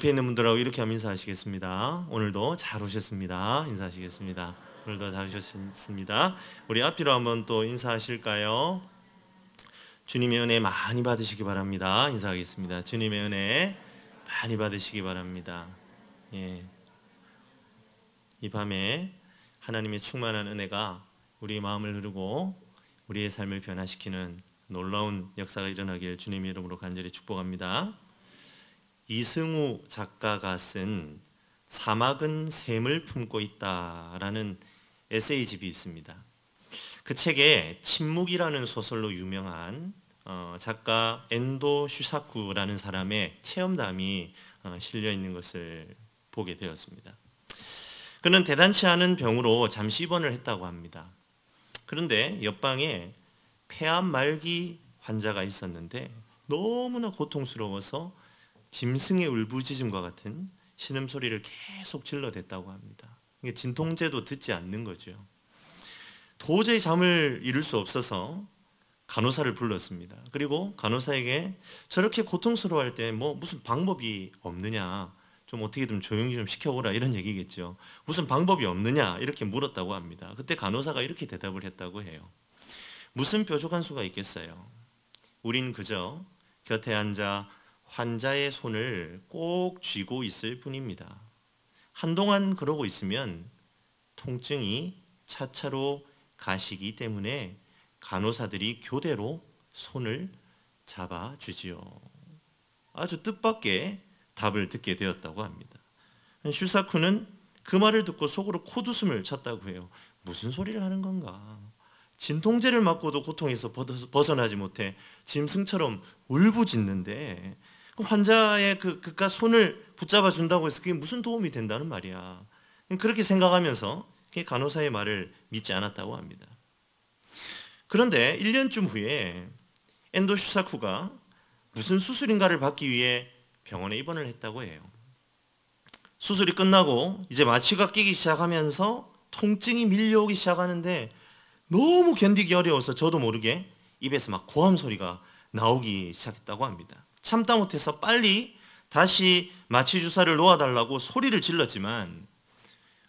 옆에 있는 분들하고 이렇게 하면 인사하시겠습니다. 오늘도 잘 오셨습니다. 인사하시겠습니다. 오늘도 잘 오셨습니다. 우리 앞뒤로 한번 또 인사하실까요? 주님의 은혜 많이 받으시기 바랍니다. 인사하겠습니다. 주님의 은혜 많이 받으시기 바랍니다. 예. 이 밤에 하나님의 충만한 은혜가 우리의 마음을 흐르고 우리의 삶을 변화시키는 놀라운 역사가 일어나길 주님의 이름으로 간절히 축복합니다. 이승우 작가가 쓴 사막은 샘을 품고 있다라는 에세이집이 있습니다. 그 책에 침묵이라는 소설로 유명한 작가 엔도 슈사쿠라는 사람의 체험담이 실려 있는 것을 보게 되었습니다. 그는 대단치 않은 병으로 잠시 입원을 했다고 합니다. 그런데 옆방에 폐암 말기 환자가 있었는데 너무나 고통스러워서 짐승의 울부짖음과 같은 신음소리를 계속 질러댔다고 합니다. 진통제도 듣지 않는 거죠. 도저히 잠을 이룰 수 없어서 간호사를 불렀습니다. 그리고 간호사에게 저렇게 고통스러워할 때 무슨 방법이 없느냐, 좀 어떻게 좀 조용히 좀 시켜보라 이런 얘기겠죠. 무슨 방법이 없느냐 이렇게 물었다고 합니다. 그때 간호사가 이렇게 대답을 했다고 해요. 무슨 뾰족한 수가 있겠어요. 우린 그저 곁에 앉아 환자의 손을 꼭 쥐고 있을 뿐입니다. 한동안 그러고 있으면 통증이 차차로 가시기 때문에 간호사들이 교대로 손을 잡아주지요. 아주 뜻밖의 답을 듣게 되었다고 합니다. 슈사쿠는 그 말을 듣고 속으로 코웃음을 쳤다고 해요. 무슨 소리를 하는 건가? 진통제를 맞고도 고통에서 벗어나지 못해 짐승처럼 울부짖는데 환자의 그깟 손을 붙잡아 준다고 해서 그게 무슨 도움이 된다는 말이야. 그렇게 생각하면서 간호사의 말을 믿지 않았다고 합니다. 그런데 1년쯤 후에 엔도 슈사쿠가 무슨 수술인가를 받기 위해 병원에 입원을 했다고 해요. 수술이 끝나고 이제 마취가 끼기 시작하면서 통증이 밀려오기 시작하는데 너무 견디기 어려워서 저도 모르게 입에서 막 고함 소리가 나오기 시작했다고 합니다. 참다 못해서 빨리 다시 마취 주사를 놓아달라고 소리를 질렀지만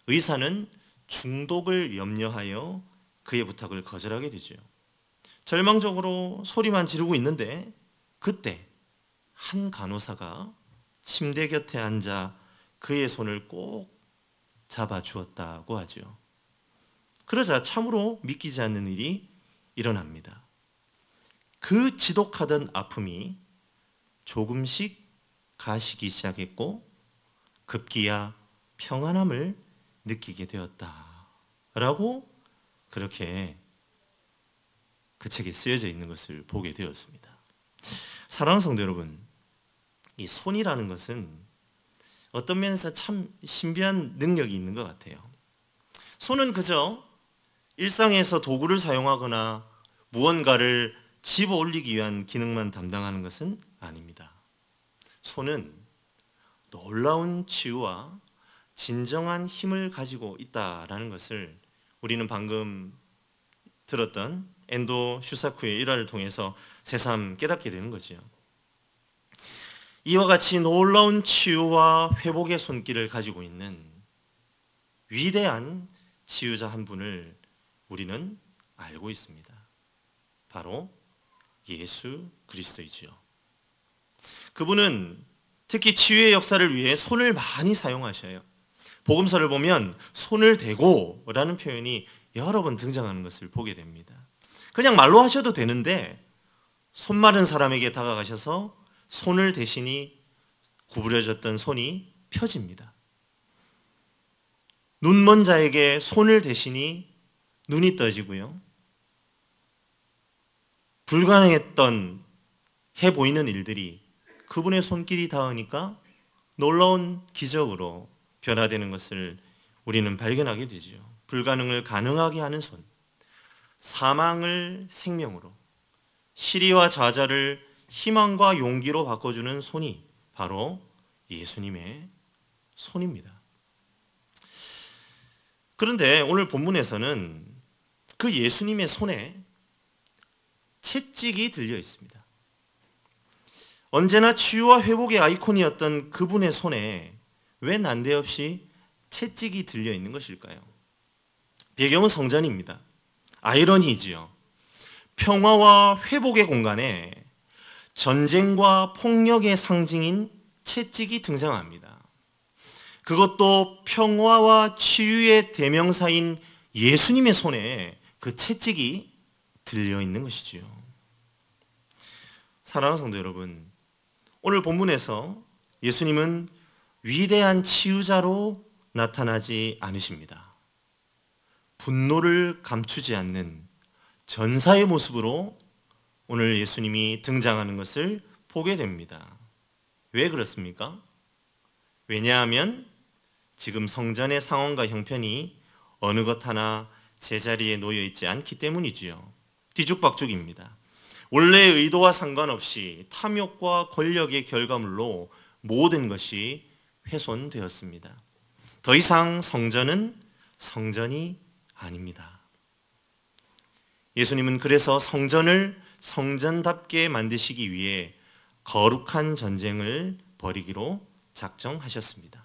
의사는 중독을 염려하여 그의 부탁을 거절하게 되죠. 절망적으로 소리만 지르고 있는데 그때 한 간호사가 침대 곁에 앉아 그의 손을 꼭 잡아주었다고 하죠. 그러자 참으로 믿기지 않는 일이 일어납니다. 그 지독하던 아픔이 조금씩 가시기 시작했고 급기야 평안함을 느끼게 되었다라고 그렇게 그 책에 쓰여져 있는 것을 보게 되었습니다. 사랑하는 성도 여러분, 이 손이라는 것은 어떤 면에서 참 신비한 능력이 있는 것 같아요. 손은 그저 일상에서 도구를 사용하거나 무언가를 집어 올리기 위한 기능만 담당하는 것은 아닙니다. 손은 놀라운 치유와 진정한 힘을 가지고 있다라는 것을 우리는 방금 들었던 엔도 슈사쿠의 일화를 통해서 새삼 깨닫게 되는 거죠. 이와 같이 놀라운 치유와 회복의 손길을 가지고 있는 위대한 치유자 한 분을 우리는 알고 있습니다. 바로 예수 그리스도이지요. 그분은 특히 치유의 역사를 위해 손을 많이 사용하셔요. 복음서를 보면 손을 대고 라는 표현이 여러 번 등장하는 것을 보게 됩니다. 그냥 말로 하셔도 되는데 손 마른 사람에게 다가가셔서 손을 대시니 구부려졌던 손이 펴집니다. 눈 먼 자에게 손을 대시니 눈이 떠지고요. 불가능했던 해 보이는 일들이 그분의 손길이 닿으니까 놀라운 기적으로 변화되는 것을 우리는 발견하게 되죠. 불가능을 가능하게 하는 손, 사망을 생명으로, 시리와 좌절을 희망과 용기로 바꿔주는 손이 바로 예수님의 손입니다. 그런데 오늘 본문에서는 그 예수님의 손에 채찍이 들려 있습니다. 언제나 치유와 회복의 아이콘이었던 그분의 손에 왜 난데없이 채찍이 들려 있는 것일까요? 배경은 성전입니다. 아이러니지요. 평화와 회복의 공간에 전쟁과 폭력의 상징인 채찍이 등장합니다. 그것도 평화와 치유의 대명사인 예수님의 손에 그 채찍이 들려 있는 것이지요. 사랑하는 성도 여러분, 오늘 본문에서 예수님은 위대한 치유자로 나타나지 않으십니다. 분노를 감추지 않는 전사의 모습으로 오늘 예수님이 등장하는 것을 보게 됩니다. 왜 그렇습니까? 왜냐하면 지금 성전의 상황과 형편이 어느 것 하나 제자리에 놓여 있지 않기 때문이지요. 뒤죽박죽입니다. 원래의 의도와 상관없이 탐욕과 권력의 결과물로 모든 것이 훼손되었습니다. 더 이상 성전은 성전이 아닙니다. 예수님은 그래서 성전을 성전답게 만드시기 위해 거룩한 전쟁을 벌이기로 작정하셨습니다.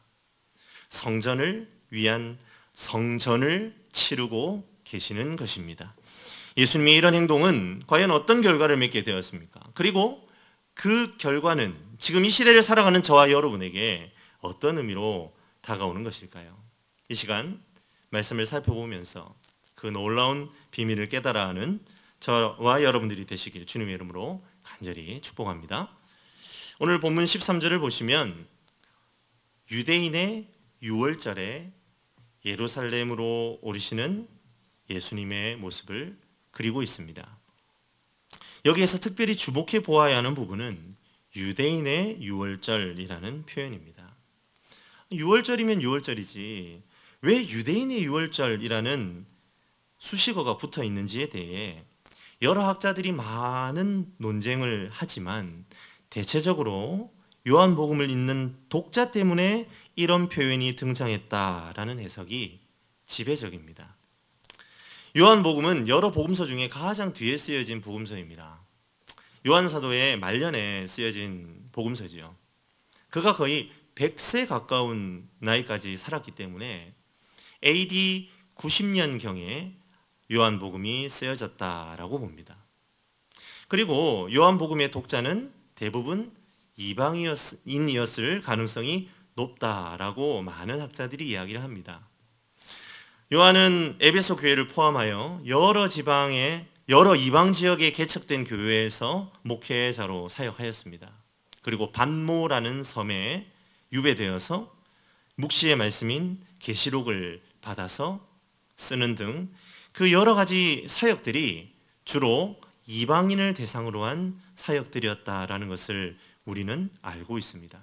성전을 위한 성전을 치르고 계시는 것입니다. 예수님의 이런 행동은 과연 어떤 결과를 맺게 되었습니까? 그리고 그 결과는 지금 이 시대를 살아가는 저와 여러분에게 어떤 의미로 다가오는 것일까요? 이 시간 말씀을 살펴보면서 그 놀라운 비밀을 깨달아하는 저와 여러분들이 되시길 주님의 이름으로 간절히 축복합니다. 오늘 본문 13절을 보시면 유대인의 유월절에 예루살렘으로 오르시는 예수님의 모습을 그리고 있습니다. 여기에서 특별히 주목해 보아야 하는 부분은 유대인의 유월절이라는 표현입니다. 유월절이면 유월절이지 왜 유대인의 유월절이라는 수식어가 붙어 있는지에 대해 여러 학자들이 많은 논쟁을 하지만 대체적으로 요한복음을 읽는 독자 때문에 이런 표현이 등장했다라는 해석이 지배적입니다. 요한복음은 여러 복음서 중에 가장 뒤에 쓰여진 복음서입니다. 요한사도의 말년에 쓰여진 복음서지요. 그가 거의 100세 가까운 나이까지 살았기 때문에 AD 90년경에 요한복음이 쓰여졌다라고 봅니다. 그리고 요한복음의 독자는 대부분 이방인이었을 가능성이 높다라고 많은 학자들이 이야기를 합니다. 요한은 에베소 교회를 포함하여 여러 이방 지역에 개척된 교회에서 목회자로 사역하였습니다. 그리고 반모라는 섬에 유배되어서 묵시의 말씀인 계시록을 받아서 쓰는 등 그 여러 가지 사역들이 주로 이방인을 대상으로 한 사역들이었다라는 것을 우리는 알고 있습니다.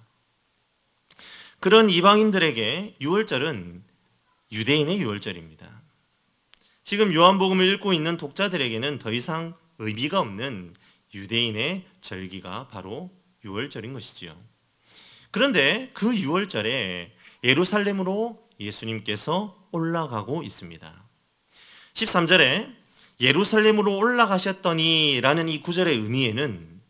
그런 이방인들에게 유월절은 유대인의 유월절입니다. 지금 요한복음을 읽고 있는 독자들에게는 더 이상 의미가 없는 유대인의 절기가 바로 유월절인 것이지요. 그런데 그 유월절에 예루살렘으로 예수님께서 올라가고 있습니다. 13절에 예루살렘으로 올라가셨더니 라는 이 구절의 의미에는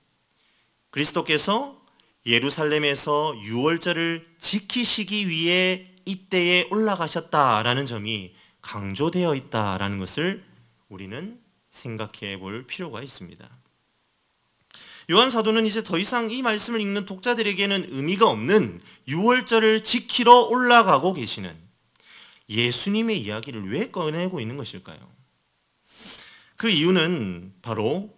그리스도께서 예루살렘에서 유월절을 지키시기 위해 이때에 올라가셨다라는 점이 강조되어 있다라는 것을 우리는 생각해 볼 필요가 있습니다. 요한 사도는 이제 더 이상 이 말씀을 읽는 독자들에게는 의미가 없는 유월절을 지키러 올라가고 계시는 예수님의 이야기를 왜 꺼내고 있는 것일까요? 그 이유는 바로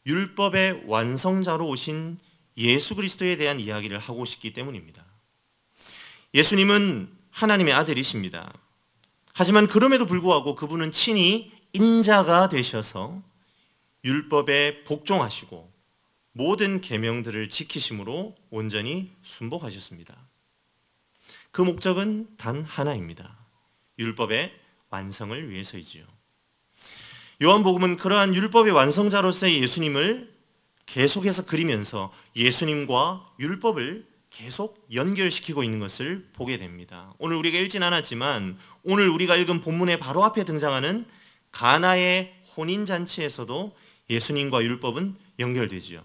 율법의 완성자로 오신 예수 그리스도에 대한 이야기를 하고 싶기 때문입니다. 예수님은 하나님의 아들이십니다. 하지만 그럼에도 불구하고 그분은 친히 인자가 되셔서 율법에 복종하시고 모든 계명들을 지키심으로 온전히 순복하셨습니다. 그 목적은 단 하나입니다. 율법의 완성을 위해서이지요. 요한복음은 그러한 율법의 완성자로서의 예수님을 계속해서 그리면서 예수님과 율법을 계속 연결시키고 있는 것을 보게 됩니다. 오늘 우리가 읽진 않았지만 오늘 우리가 읽은 본문의 바로 앞에 등장하는 가나의 혼인잔치에서도 예수님과 율법은 연결되지요.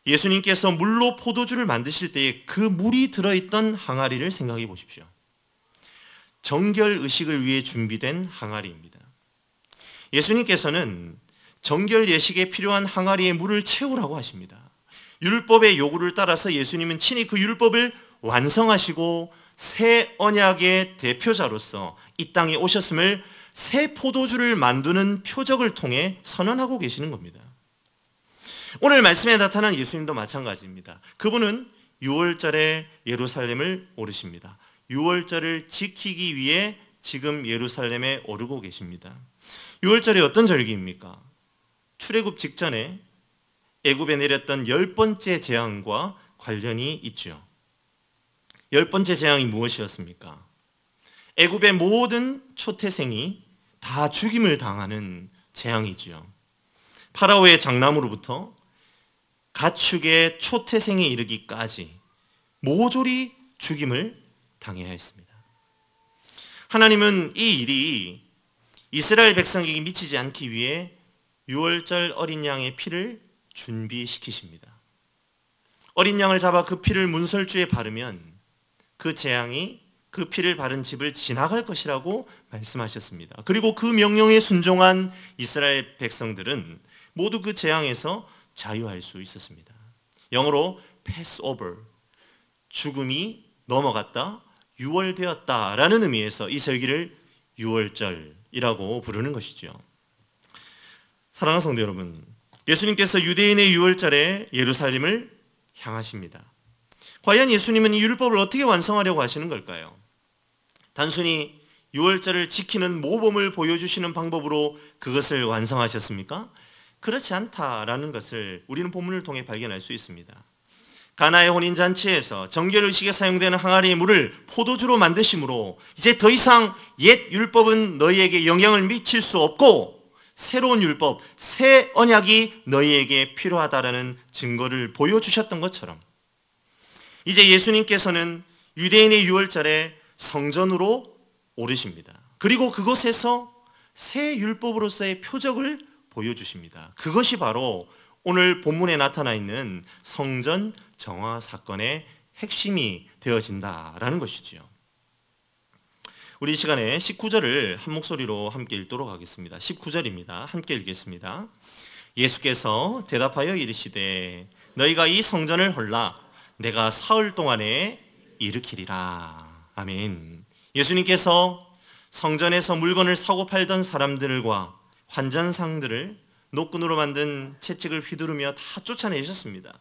예수님께서 물로 포도주를 만드실 때에 그 물이 들어있던 항아리를 생각해 보십시오. 정결 의식을 위해 준비된 항아리입니다. 예수님께서는 정결 예식에 필요한 항아리에 물을 채우라고 하십니다. 율법의 요구를 따라서 예수님은 친히 그 율법을 완성하시고 새 언약의 대표자로서 이 땅에 오셨음을 새 포도주를 만드는 표적을 통해 선언하고 계시는 겁니다. 오늘 말씀에 나타난 예수님도 마찬가지입니다. 그분은 6월절에 예루살렘을 오르십니다. 6월절을 지키기 위해 지금 예루살렘에 오르고 계십니다. 6월절이 어떤 절기입니까? 출애굽 직전에 애굽에 내렸던 10번째 재앙과 관련이 있죠. 10번째 재앙이 무엇이었습니까? 애굽의 모든 초태생이 다 죽임을 당하는 재앙이지요. 파라오의 장남으로부터 가축의 초태생에 이르기까지 모조리 죽임을 당해야 했습니다. 하나님은 이 일이 이스라엘 백성에게 미치지 않기 위해 6월절 어린 양의 피를 준비시키십니다. 어린 양을 잡아 그 피를 문설주에 바르면 그 재앙이 그 피를 바른 집을 지나갈 것이라고 말씀하셨습니다. 그리고 그 명령에 순종한 이스라엘 백성들은 모두 그 재앙에서 자유할 수 있었습니다. 영어로 pass over, 죽음이 넘어갔다, 유월되었다라는 의미에서 이 절기를 유월절이라고 부르는 것이죠. 사랑하는 성도 여러분, 예수님께서 유대인의 유월절에 예루살렘을 향하십니다. 과연 예수님은 이 율법을 어떻게 완성하려고 하시는 걸까요? 단순히 유월절을 지키는 모범을 보여주시는 방법으로 그것을 완성하셨습니까? 그렇지 않다라는 것을 우리는 본문을 통해 발견할 수 있습니다. 가나의 혼인잔치에서 정결의식에 사용되는 항아리의 물을 포도주로 만드심으로 이제 더 이상 옛 율법은 너희에게 영향을 미칠 수 없고 새로운 율법, 새 언약이 너희에게 필요하다라는 증거를 보여주셨던 것처럼 이제 예수님께서는 유대인의 유월절에 성전으로 오르십니다. 그리고 그곳에서 새 율법으로서의 표적을 보여주십니다. 그것이 바로 오늘 본문에 나타나 있는 성전 정화 사건의 핵심이 되어진다라는 것이지요. 우리 이 시간에 19절을 한 목소리로 함께 읽도록 하겠습니다. 19절입니다. 함께 읽겠습니다. 예수께서 대답하여 이르시되 너희가 이 성전을 헐라 내가 사흘 동안에 일으키리라. 아멘. 예수님께서 성전에서 물건을 사고 팔던 사람들과 환전상들을 노끈으로 만든 채찍을 휘두르며 다 쫓아내셨습니다.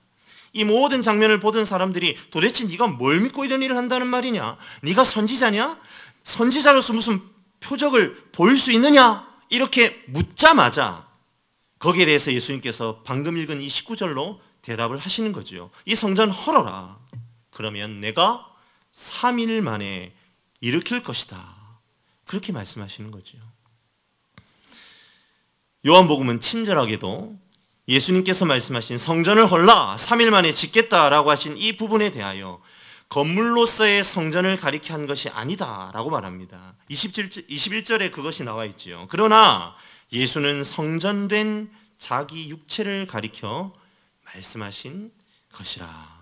이 모든 장면을 보던 사람들이 도대체 네가 뭘 믿고 이런 일을 한다는 말이냐? 네가 선지자냐? 선지자로서 무슨 표적을 보일 수 있느냐? 이렇게 묻자마자 거기에 대해서 예수님께서 방금 읽은 이 19절로 대답을 하시는 거죠. 이 성전 헐어라. 그러면 내가 3일 만에 일으킬 것이다. 그렇게 말씀하시는 거죠. 요한복음은 친절하게도 예수님께서 말씀하신 성전을 헐라 3일 만에 짓겠다라고 하신 이 부분에 대하여 건물로서의 성전을 가리켜 한 것이 아니다라고 말합니다. 21절에 그것이 나와 있지요. 그러나 예수는 성전된 자기 육체를 가리켜 말씀하신 것이라.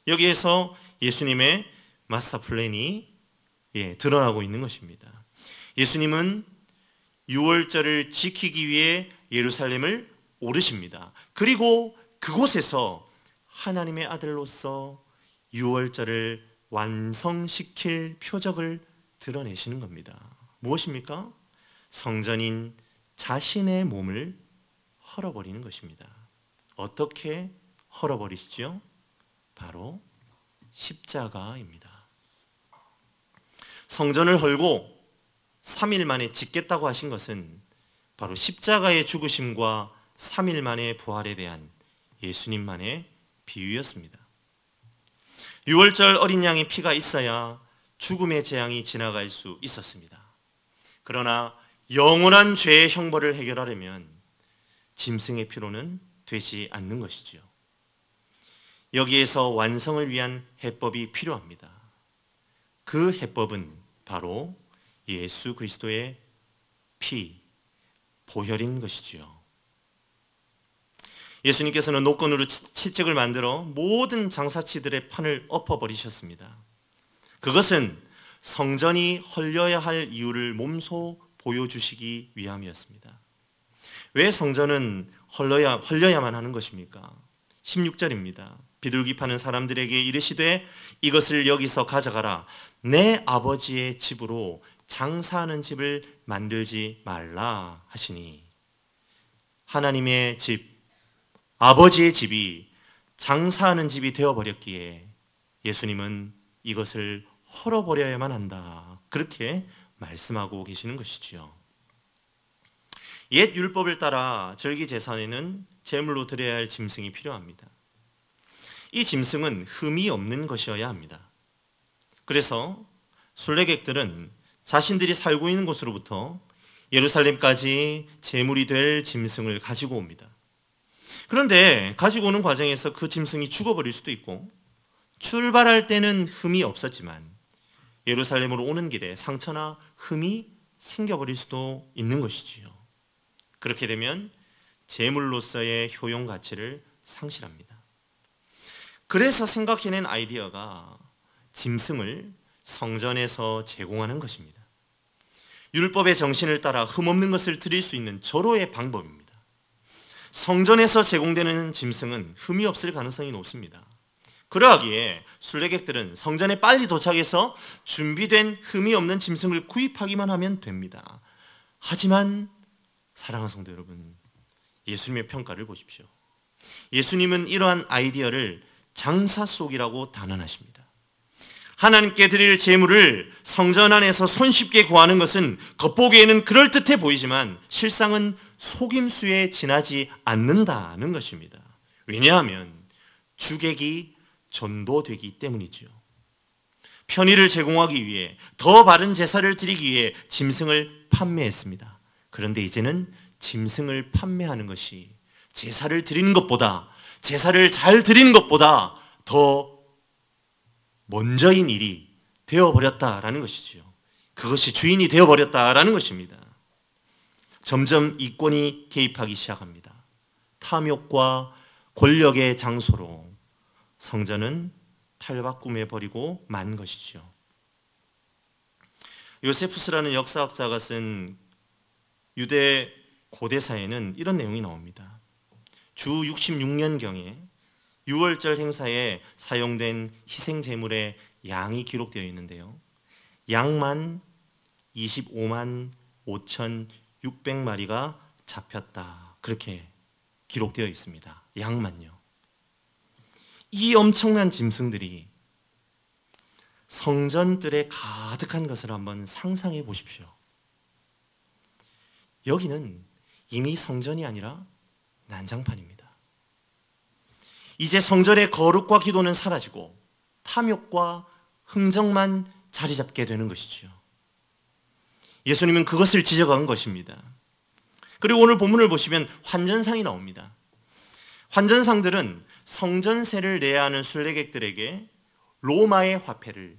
여기에서 예수님의 마스터 플랜이 드러나고 있는 것입니다. 예수님은 유월절을 지키기 위해 예루살렘을 오르십니다. 그리고 그곳에서 하나님의 아들로서 유월절을 완성시킬 표적을 드러내시는 겁니다. 무엇입니까? 성전인 자신의 몸을 헐어버리는 것입니다. 어떻게 헐어버리시죠? 바로 십자가입니다. 성전을 헐고 3일 만에 짓겠다고 하신 것은 바로 십자가의 죽으심과 3일 만의 부활에 대한 예수님만의 비유였습니다. 유월절 어린 양의 피가 있어야 죽음의 재앙이 지나갈 수 있었습니다. 그러나 영원한 죄의 형벌을 해결하려면 짐승의 피로는 되지 않는 것이지요. 여기에서 완성을 위한 해법이 필요합니다. 그 해법은 바로 예수 그리스도의 피, 보혈인 것이지요. 예수님께서는 노건으로 채찍을 만들어 모든 장사치들의 판을 엎어버리셨습니다. 그것은 성전이 헐려야 할 이유를 몸소 보여주시기 위함이었습니다. 왜 성전은 헐려야만 하는 것입니까? 16절입니다. 비둘기 파는 사람들에게 이르시되 이것을 여기서 가져가라. 내 아버지의 집으로 장사하는 집을 만들지 말라 하시니, 하나님의 집, 아버지의 집이 장사하는 집이 되어버렸기에 예수님은 이것을 헐어버려야만 한다, 그렇게 말씀하고 계시는 것이지요. 옛 율법을 따라 절기 제사에는 제물로 드려야 할 짐승이 필요합니다. 이 짐승은 흠이 없는 것이어야 합니다. 그래서 순례객들은 자신들이 살고 있는 곳으로부터 예루살렘까지 제물이 될 짐승을 가지고 옵니다. 그런데 가지고 오는 과정에서 그 짐승이 죽어버릴 수도 있고, 출발할 때는 흠이 없었지만 예루살렘으로 오는 길에 상처나 흠이 생겨버릴 수도 있는 것이지요. 그렇게 되면 제물로서의 효용 가치를 상실합니다. 그래서 생각해낸 아이디어가 짐승을 성전에서 제공하는 것입니다. 율법의 정신을 따라 흠없는 것을 드릴 수 있는 절호의 방법입니다. 성전에서 제공되는 짐승은 흠이 없을 가능성이 높습니다. 그러하기에 순례객들은 성전에 빨리 도착해서 준비된 흠이 없는 짐승을 구입하기만 하면 됩니다. 하지만 사랑하는 성도 여러분, 예수님의 평가를 보십시오. 예수님은 이러한 아이디어를 장사 속이라고 단언하십니다. 하나님께 드릴 제물을 성전 안에서 손쉽게 구하는 것은 겉보기에는 그럴듯해 보이지만 실상은 속임수에 지나지 않는다는 것입니다. 왜냐하면 주객이 전도되기 때문이지요. 편의를 제공하기 위해, 더 바른 제사를 드리기 위해 짐승을 판매했습니다. 그런데 이제는 짐승을 판매하는 것이 제사를 드리는 것보다, 제사를 잘 드리는 것보다 더 먼저인 일이 되어버렸다라는 것이지요. 그것이 주인이 되어버렸다라는 것입니다. 점점 이권이 개입하기 시작합니다. 탐욕과 권력의 장소로 성전은 탈바꿈해버리고 만 것이죠. 요세푸스라는 역사학자가 쓴 유대 고대사에는 이런 내용이 나옵니다. 주 66년경에 6월절 행사에 사용된 희생제물의 양이 기록되어 있는데요. 양만 25만 5,600마리가 잡혔다, 그렇게 기록되어 있습니다. 양만요. 이 엄청난 짐승들이 성전들에 가득한 것을 한번 상상해 보십시오. 여기는 이미 성전이 아니라 난장판입니다. 이제 성전의 거룩과 기도는 사라지고 탐욕과 흥정만 자리 잡게 되는 것이죠. 예수님은 그것을 지적한 것입니다. 그리고 오늘 본문을 보시면 환전상이 나옵니다. 환전상들은 성전세를 내야 하는 순례객들에게 로마의 화폐를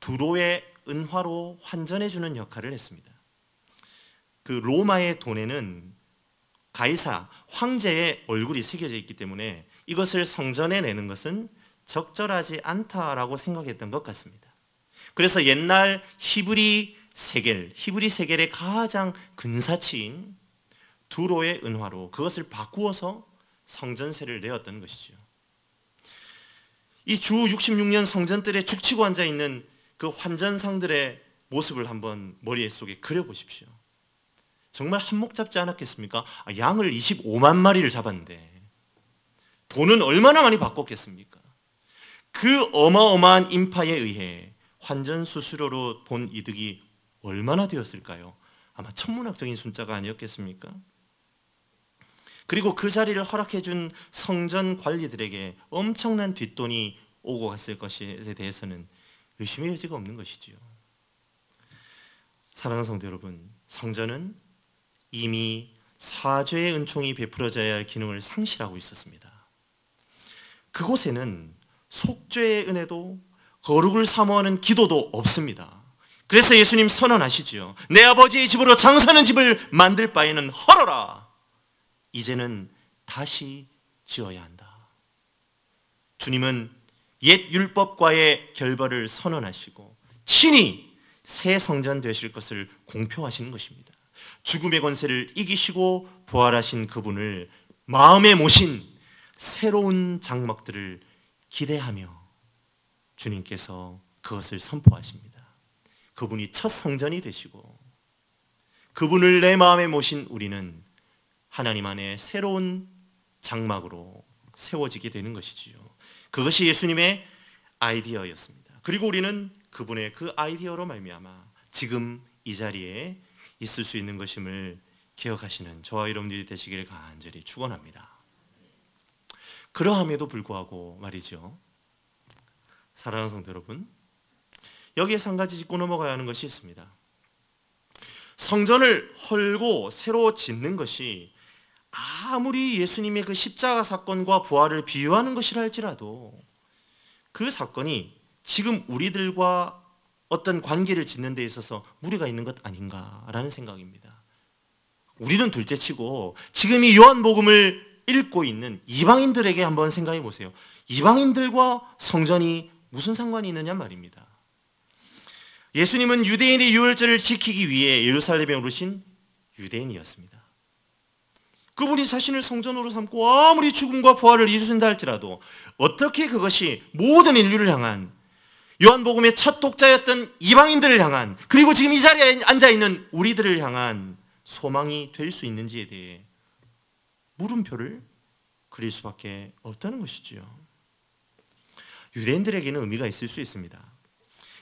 두로의 은화로 환전해주는 역할을 했습니다. 그 로마의 돈에는 가이사, 황제의 얼굴이 새겨져 있기 때문에 이것을 성전에 내는 것은 적절하지 않다라고 생각했던 것 같습니다. 그래서 옛날 히브리 세겔의 가장 근사치인 두로의 은화로 그것을 바꾸어서 성전세를 내었던 것이죠. 이 주 66년 성전뜰에 죽치고 앉아있는 그 환전상들의 모습을 한번 머릿속에 그려보십시오. 정말 한몫 잡지 않았겠습니까? 양을 25만 마리를 잡았는데 돈은 얼마나 많이 바꿨겠습니까? 그 어마어마한 인파에 의해 환전 수수료로 본 이득이 얼마나 되었을까요? 아마 천문학적인 숫자가 아니었겠습니까? 그리고 그 자리를 허락해 준 성전 관리들에게 엄청난 뒷돈이 오고 갔을 것에 대해서는 의심의 여지가 없는 것이지요. 사랑하는 성도 여러분, 성전은 이미 사죄의 은총이 베풀어져야 할 기능을 상실하고 있었습니다. 그곳에는 속죄의 은혜도 거룩을 사모하는 기도도 없습니다. 그래서 예수님 선언하시지요. 내 아버지의 집으로 장사하는 집을 만들 바에는 헐어라. 이제는 다시 지어야 한다. 주님은 옛 율법과의 결별을 선언하시고 친히 새 성전 되실 것을 공표하시는 것입니다. 죽음의 권세를 이기시고 부활하신 그분을 마음에 모신 새로운 장막들을 기대하며 주님께서 그것을 선포하십니다. 그분이 첫 성전이 되시고 그분을 내 마음에 모신 우리는 하나님 안에 새로운 장막으로 세워지게 되는 것이지요. 그것이 예수님의 아이디어였습니다. 그리고 우리는 그분의 그 아이디어로 말미암아 지금 이 자리에 있을 수 있는 것임을 기억하시는 저와 여러분들이 되시기를 간절히 축원합니다. 그러함에도 불구하고 말이죠, 사랑하는 성도 여러분, 여기에서 한 가지 짚고 넘어가야 하는 것이 있습니다. 성전을 헐고 새로 짓는 것이 아무리 예수님의 그 십자가 사건과 부활을 비유하는 것이라 할지라도 그 사건이 지금 우리들과 어떤 관계를 짓는 데 있어서 무리가 있는 것 아닌가라는 생각입니다. 우리는 둘째치고 지금 이 요한복음을 읽고 있는 이방인들에게 한번 생각해 보세요. 이방인들과 성전이 무슨 상관이 있느냐 말입니다. 예수님은 유대인의 유월절을 지키기 위해 예루살렘에 오르신 유대인이었습니다. 그분이 자신을 성전으로 삼고 아무리 죽음과 부활을 이루신다 할지라도 어떻게 그것이 모든 인류를 향한, 요한복음의 첫 독자였던 이방인들을 향한, 그리고 지금 이 자리에 앉아있는 우리들을 향한 소망이 될 수 있는지에 대해 물음표를 그릴 수밖에 없다는 것이지요. 유대인들에게는 의미가 있을 수 있습니다.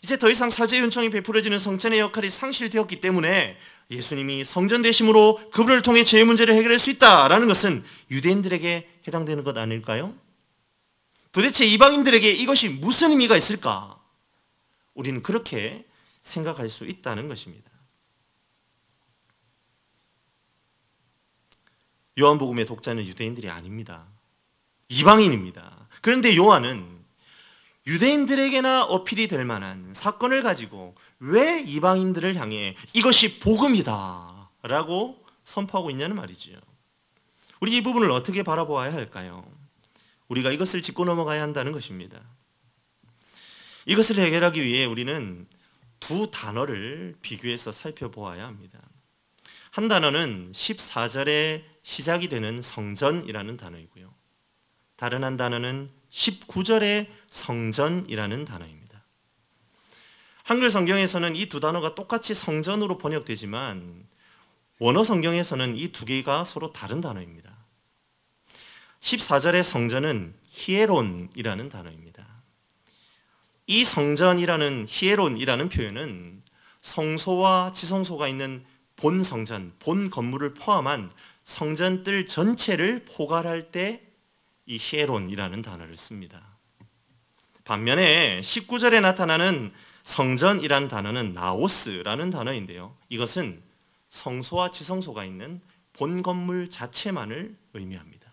이제 더 이상 사죄 은총이 베풀어지는 성전의 역할이 상실되었기 때문에 예수님이 성전 되심으로 그분을 통해 죄의 문제를 해결할 수 있다라는 것은 유대인들에게 해당되는 것 아닐까요? 도대체 이방인들에게 이것이 무슨 의미가 있을까? 우리는 그렇게 생각할 수 있다는 것입니다. 요한복음의 독자는 유대인들이 아닙니다. 이방인입니다. 그런데 요한은 유대인들에게나 어필이 될 만한 사건을 가지고 왜 이방인들을 향해 이것이 복음이다 라고 선포하고 있냐는 말이지요. 우리 이 부분을 어떻게 바라보아야 할까요? 우리가 이것을 짚고 넘어가야 한다는 것입니다. 이것을 해결하기 위해 우리는 두 단어를 비교해서 살펴보아야 합니다. 한 단어는 14절에 시작이 되는 성전이라는 단어이고요. 다른 한 단어는 19절의 성전이라는 단어입니다. 한글 성경에서는 이 두 단어가 똑같이 성전으로 번역되지만 원어 성경에서는 이 두 개가 서로 다른 단어입니다. 14절의 성전은 히에론이라는 단어입니다. 이 성전이라는 히에론이라는 표현은 성소와 지성소가 있는 본 성전, 본 건물을 포함한 성전 뜰 전체를 포괄할 때 이 히에론이라는 단어를 씁니다. 반면에 19절에 나타나는 성전이라는 단어는 나오스라는 단어인데요. 이것은 성소와 지성소가 있는 본 건물 자체만을 의미합니다.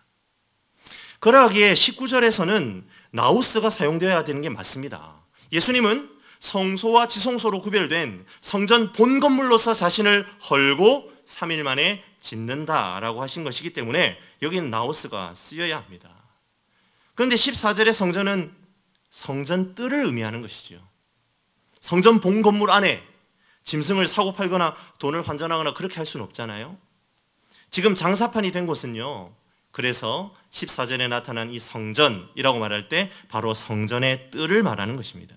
그러하기에 19절에서는 나우스가 사용되어야 되는 게 맞습니다. 예수님은 성소와 지성소로 구별된 성전 본 건물로서 자신을 헐고 3일 만에 짓는다라고 하신 것이기 때문에 여기는 나우스가 쓰여야 합니다. 그런데 14절의 성전은 성전 뜰을 의미하는 것이죠. 성전 본 건물 안에 짐승을 사고 팔거나 돈을 환전하거나 그렇게 할 수는 없잖아요. 지금 장사판이 된 곳은요, 그래서 14절에 나타난 이 성전이라고 말할 때 바로 성전의 뜰을 말하는 것입니다.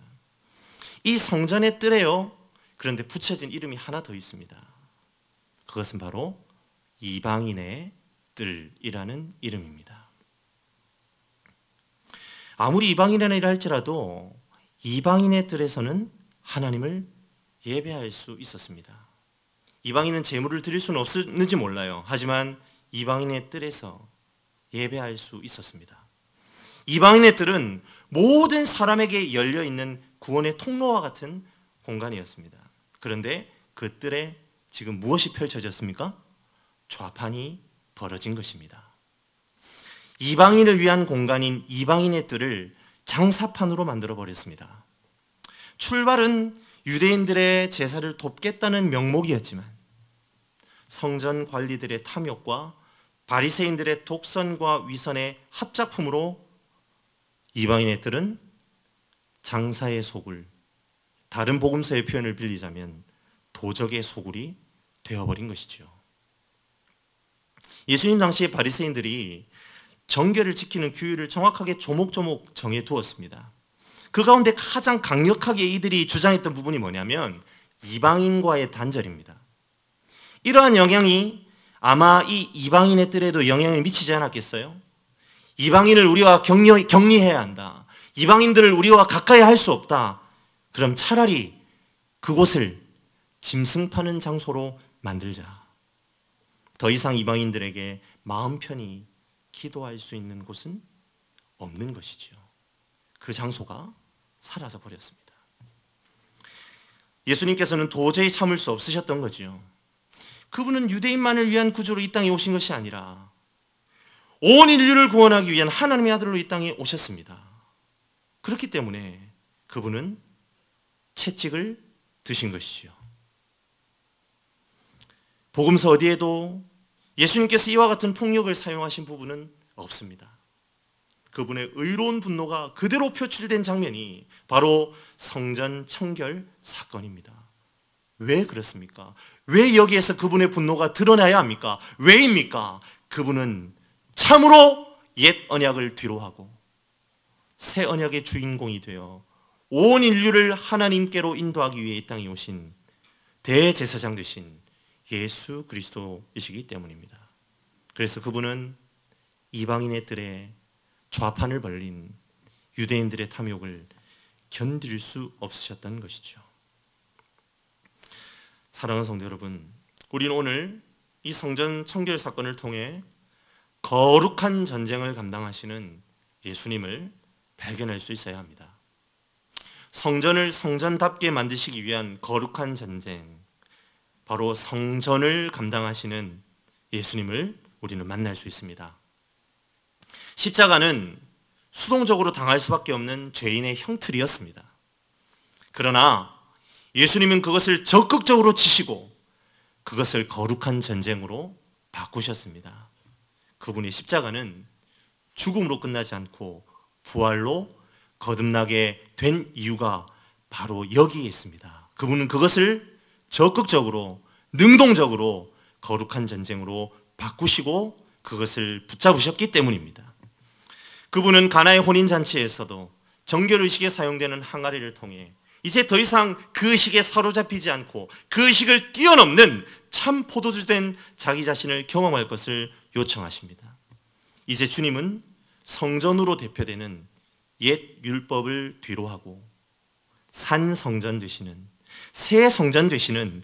이 성전의 뜰에요, 그런데 붙여진 이름이 하나 더 있습니다. 그것은 바로 이방인의 뜰이라는 이름입니다. 아무리 이방인이라 할지라도 이방인의 뜰에서는 하나님을 예배할 수 있었습니다. 이방인은 제물을 드릴 수는 없었는지 몰라요. 하지만 이방인의 뜰에서 예배할 수 있었습니다. 이방인의 뜰은 모든 사람에게 열려있는 구원의 통로와 같은 공간이었습니다. 그런데 그 뜰에 지금 무엇이 펼쳐졌습니까? 좌판이 벌어진 것입니다. 이방인을 위한 공간인 이방인의 뜰을 장사판으로 만들어버렸습니다. 출발은 유대인들의 제사를 돕겠다는 명목이었지만 성전 관리들의 탐욕과 바리새인들의 독선과 위선의 합작품으로 이방인의 뜰은 장사의 소굴, 다른 복음서의 표현을 빌리자면 도적의 소굴이 되어버린 것이죠. 예수님 당시에 바리새인들이 정결을 지키는 규율을 정확하게 조목조목 정해두었습니다. 그 가운데 가장 강력하게 이들이 주장했던 부분이 뭐냐면 이방인과의 단절입니다. 이러한 영향이 아마 이 이방인의 뜰에도 영향을 미치지 않았겠어요? 이방인을 우리와 격리해야 한다. 이방인들을 우리와 가까이 할 수 없다. 그럼 차라리 그곳을 짐승 파는 장소로 만들자. 더 이상 이방인들에게 마음 편히 기도할 수 있는 곳은 없는 것이지요. 그 장소가 사라져 버렸습니다. 예수님께서는 도저히 참을 수 없으셨던 거지요. 그분은 유대인만을 위한 구주로 이 땅에 오신 것이 아니라 온 인류를 구원하기 위한 하나님의 아들로 이 땅에 오셨습니다. 그렇기 때문에 그분은 채찍을 드신 것이지요. 복음서 어디에도 예수님께서 이와 같은 폭력을 사용하신 부분은 없습니다. 그분의 의로운 분노가 그대로 표출된 장면이 바로 성전 청결 사건입니다. 왜 그렇습니까? 왜 여기에서 그분의 분노가 드러나야 합니까? 왜입니까? 그분은 참으로 옛 언약을 뒤로하고 새 언약의 주인공이 되어 온 인류를 하나님께로 인도하기 위해 이 땅에 오신 대제사장 되신 예수 그리스도이시기 때문입니다. 그래서 그분은 이방인의 뜰에 좌판을 벌린 유대인들의 탐욕을 견딜 수 없으셨던 것이죠. 사랑하는 성도 여러분, 우리는 오늘 이 성전 청결 사건을 통해 거룩한 전쟁을 감당하시는 예수님을 발견할 수 있어야 합니다. 성전을 성전답게 만드시기 위한 거룩한 전쟁, 바로 성전을 감당하시는 예수님을 우리는 만날 수 있습니다. 십자가는 수동적으로 당할 수밖에 없는 죄인의 형틀이었습니다. 그러나 예수님은 그것을 적극적으로 치시고 그것을 거룩한 전쟁으로 바꾸셨습니다. 그분의 십자가는 죽음으로 끝나지 않고 부활로 거듭나게 된 이유가 바로 여기에 있습니다. 그분은 그것을 적극적으로 능동적으로 거룩한 전쟁으로 바꾸시고 그것을 붙잡으셨기 때문입니다. 그분은 가나의 혼인잔치에서도 정결의식에 사용되는 항아리를 통해 이제 더 이상 그 의식에 사로잡히지 않고 그 의식을 뛰어넘는 참 포도주 된 자기 자신을 경험할 것을 요청하십니다. 이제 주님은 성전으로 대표되는 옛 율법을 뒤로하고 산 성전 되시는, 새 성전 되시는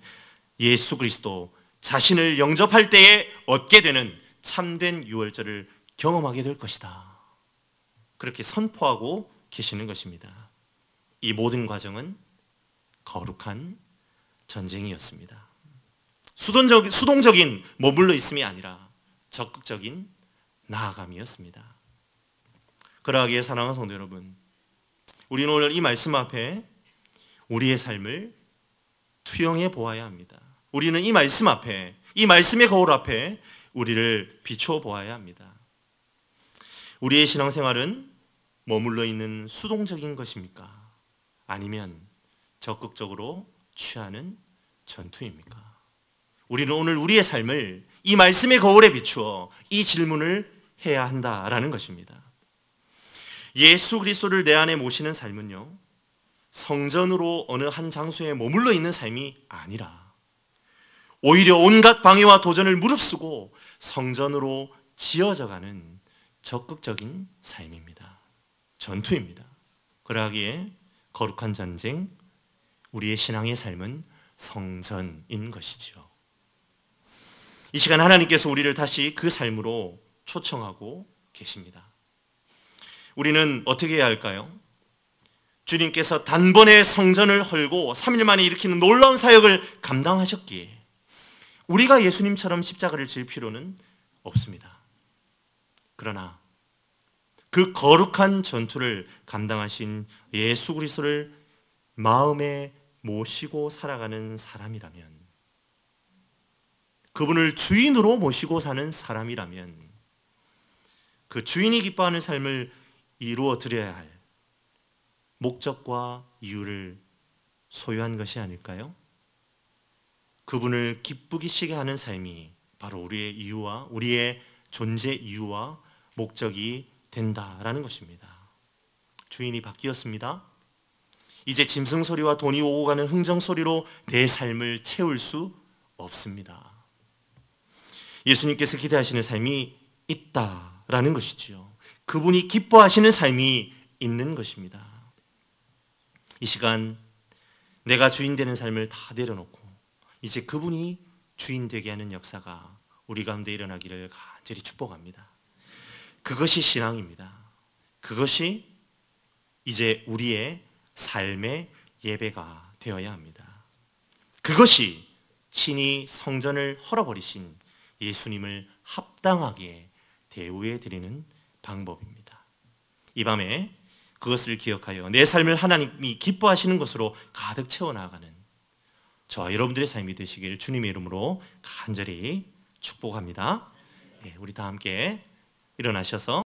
예수 그리스도 자신을 영접할 때에 얻게 되는 참된 유월절을 경험하게 될 것이다. 그렇게 선포하고 계시는 것입니다. 이 모든 과정은 거룩한 전쟁이었습니다. 수동적인 머물러 있음이 아니라 적극적인 나아감이었습니다. 그러하기에 사랑하는 성도 여러분, 우리는 오늘 이 말씀 앞에 우리의 삶을 투영해 보아야 합니다. 우리는 이 말씀 앞에, 이 말씀의 거울 앞에 우리를 비추어 보아야 합니다. 우리의 신앙생활은 머물러 있는 수동적인 것입니까? 아니면 적극적으로 취하는 전투입니까? 우리는 오늘 우리의 삶을 이 말씀의 거울에 비추어 이 질문을 해야 한다라는 것입니다. 예수 그리스도를 내 안에 모시는 삶은요, 성전으로 어느 한 장소에 머물러 있는 삶이 아니라 오히려 온갖 방해와 도전을 무릅쓰고 성전으로 지어져가는 적극적인 삶입니다. 전투입니다. 그러하기에 거룩한 전쟁, 우리의 신앙의 삶은 성전인 것이죠. 이 시간 하나님께서 우리를 다시 그 삶으로 초청하고 계십니다. 우리는 어떻게 해야 할까요? 주님께서 단번에 성전을 헐고 3일 만에 일으키는 놀라운 사역을 감당하셨기에 우리가 예수님처럼 십자가를 질 필요는 없습니다. 그러나 그 거룩한 전투를 감당하신 예수 그리스도를 마음에 모시고 살아가는 사람이라면 그분을 주인으로 모시고 사는 사람이라면 그 주인이 기뻐하는 삶을 이루어 드려야 할 목적과 이유를 소유한 것이 아닐까요? 그분을 기쁘시게 하는 삶이 바로 우리의 이유와 우리의 존재 이유와 목적이 된다라는 것입니다. 주인이 바뀌었습니다. 이제 짐승 소리와 돈이 오고 가는 흥정 소리로 내 삶을 채울 수 없습니다. 예수님께서 기대하시는 삶이 있다라는 것이지요. 그분이 기뻐하시는 삶이 있는 것입니다. 이 시간 내가 주인 되는 삶을 다 내려놓고 이제 그분이 주인 되게 하는 역사가 우리 가운데 일어나기를 간절히 축복합니다. 그것이 신앙입니다. 그것이 이제 우리의 삶의 예배가 되어야 합니다. 그것이 친히 성전을 헐어버리신 예수님을 합당하게 대우해 드리는 방법입니다. 이 밤에 그것을 기억하여 내 삶을 하나님이 기뻐하시는 것으로 가득 채워나가는 저와 여러분들의 삶이 되시길 주님의 이름으로 간절히 축복합니다. 우리 다 함께 일어나셔서